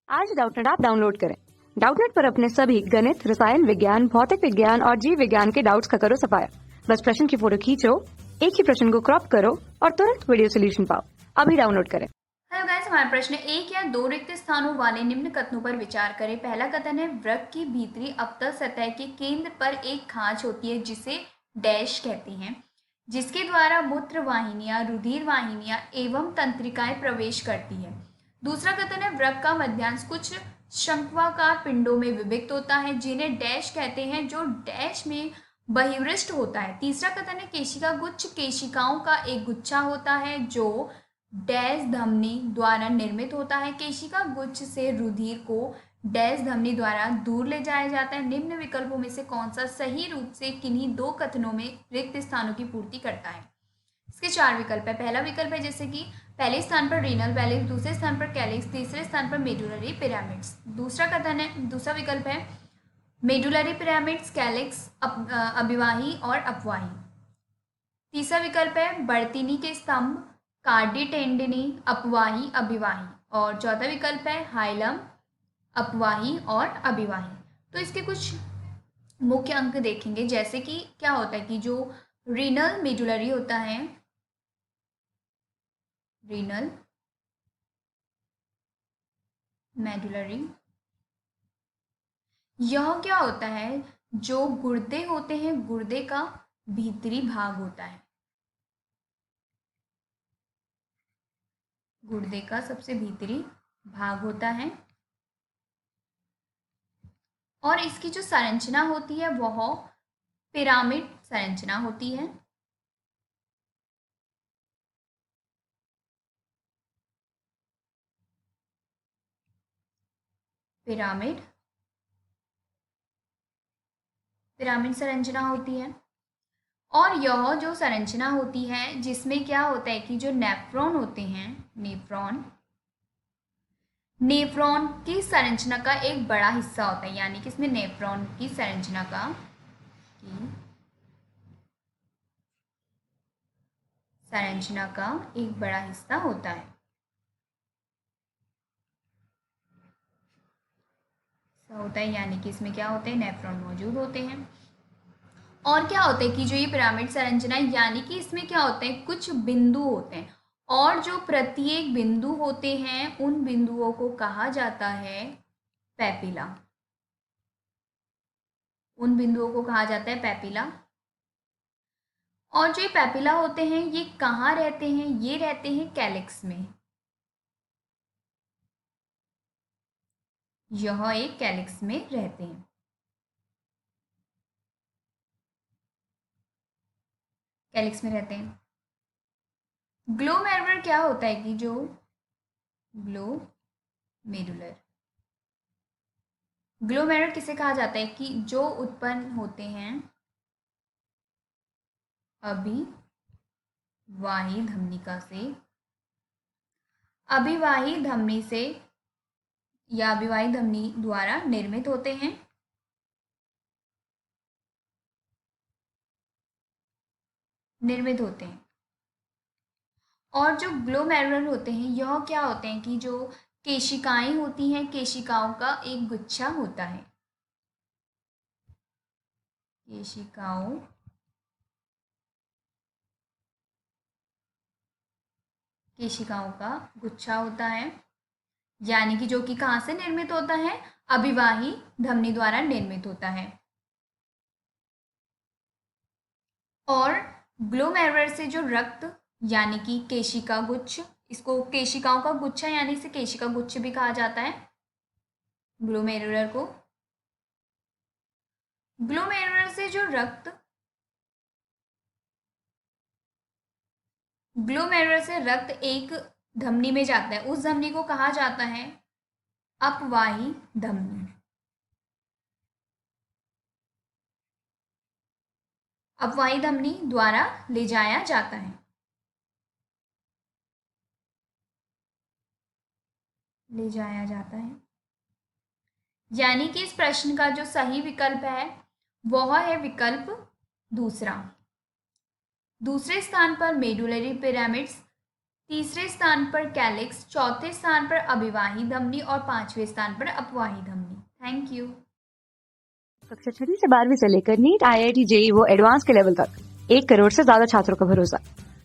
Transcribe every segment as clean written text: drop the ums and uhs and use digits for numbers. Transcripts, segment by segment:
आज Doubtnut app download करें। Doubtnut पर अपने सभी गणित, रसायन विज्ञान, भौतिक विज्ञान और जीव विज्ञान के डाउट्स का करो सफाया। बस प्रश्न की फोटो खींचो, एक ही प्रश्न को क्रॉप करो और तुरंत वीडियो सोल्यूशन पाओ। अभी डाउनलोड करें। हेलो गाइस, हमारा प्रश्न एक या दो रिक्त स्थानों वाले निम्न कथनों पर विचार करें। पहला कथन है, वृक्क की भीतरी अवतल सतह के केंद्र पर एक खांच होती है जिसे डैश कहते हैं, जिसके द्वारा मूत्र वाहिनियां, रुधिर वाहिनियां एवं तंत्रिकाएं प्रवेश करती है। दूसरा कथन है, वृक्क का मध्यांश कुछ शंक्वाकार पिंडों में विभक्त होता है जिन्हें डैश कहते हैं, जो डैश में बहिर्वृष्ट होता है। तीसरा कथन है, केशिका गुच्छ केशिकाओं का एक गुच्छा होता है जो डैश धमनी द्वारा निर्मित होता है। केशिका गुच्छ से रुधिर को डैश धमनी द्वारा दूर ले जाया जाता है। निम्न विकल्पों में से कौन सा सही रूप से किन्हीं दो कथनों में रिक्त स्थानों की पूर्ति करता है? इसके चार विकल्प है। पहला विकल्प है जैसे कि पहले स्थान पर रीनल वैलिक्स, दूसरे स्थान पर कैलिक्स, तीसरे स्थान पर मेडुलरी पिरामिड्स। दूसरा कथन है, दूसरा विकल्प है मेडुलरी पिरामिड्स, कैलिक्स, अभिवाही और अपवाही। तीसरा विकल्प है बर्तीनी के स्तंभ, कार्डी टेंडिनी, अपवाही, अभिवाही। और चौथा विकल्प है हाइलम, अपवाही और अभिवाही। तो इसके कुछ मुख्य अंक देखेंगे, जैसे कि क्या होता है कि जो रीनल मेडुलरी होता है, रीनल मेडुलरी, यह क्या होता है, जो गुर्दे होते हैं, गुर्दे का भीतरी भाग होता है, गुर्दे का सबसे भीतरी भाग होता है। और इसकी जो संरचना होती है वह पिरामिड संरचना होती है। पिरामिड पिरामिड संरचना होती है। और यह जो संरचना होती है जिसमें क्या होता है कि जो नेफ्रॉन होते हैं, नेफ्रॉन की संरचना का एक बड़ा हिस्सा होता है, यानी कि इसमें नेफ्रॉन की संरचना का एक बड़ा हिस्सा होता है। यानी कि इसमें क्या होते हैं, नेफ्रॉन मौजूद होते हैं। और क्या होता है कि जो ये पिरामिड संरचना, यानी कि इसमें क्या होते हैं, कुछ बिंदु होते हैं और जो प्रत्येक बिंदु होते हैं उन बिंदुओं को कहा जाता है पैपिला। उन बिंदुओं को कहा जाता है पैपिला। और जो ये पैपिला होते हैं ये कहाँ रहते हैं, ये रहते हैं कैलिक्स में। यह एक कैलिक्स में रहते हैं। कैलिक्स में रहते हैं। ग्लोमेरुलर क्या होता है कि जो ग्लोमेरुलर किसे कहा जाता है कि जो उत्पन्न होते हैं अभिवाही धमनी से या अभिवाही धमनी द्वारा निर्मित होते हैं। और जो ग्लोमेरुलर होते हैं यह क्या होते हैं कि जो केशिकाएं होती हैं, केशिकाओं का एक गुच्छा होता है। केशिकाओं का गुच्छा होता है, यानी कि जो कि कहाँ से निर्मित होता है, अभिवाही धमनी द्वारा निर्मित होता है। और ग्लोमेरुलर से जो रक्त यानी कि केशिका गुच्छ, इसको केशिकाओं का गुच्छा यानी इसे केशिका गुच्छ भी कहा जाता है। ग्लोमेरुलर को ग्लोमेरुलर से जो रक्त एक धमनी में जाता है, उस धमनी को कहा जाता है अपवाही धमनी। अपवाही धमनी द्वारा ले जाया जाता है। यानी कि इस प्रश्न का जो सही विकल्प है वह है विकल्प दूसरा। दूसरे स्थान पर मेडुलरी पिरामिड्स, तीसरे स्थान पर कैलिक्स, चौथे स्थान पर अभिवाही धमनी और पांचवें स्थान पर अपवाही धमनी। Thank you. कक्षा 6वीं से 12वीं से लेकर नीट, IIT, JEE वो एडवांस के लेवल तक 1 करोड़ से ज्यादा छात्रों का भरोसा।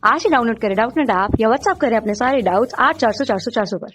आज ही डाउनलोड करें डाउटनेट ऐप या व्हाट्सएप करें अपने सारे डाउट्स 8400 400 400 पर।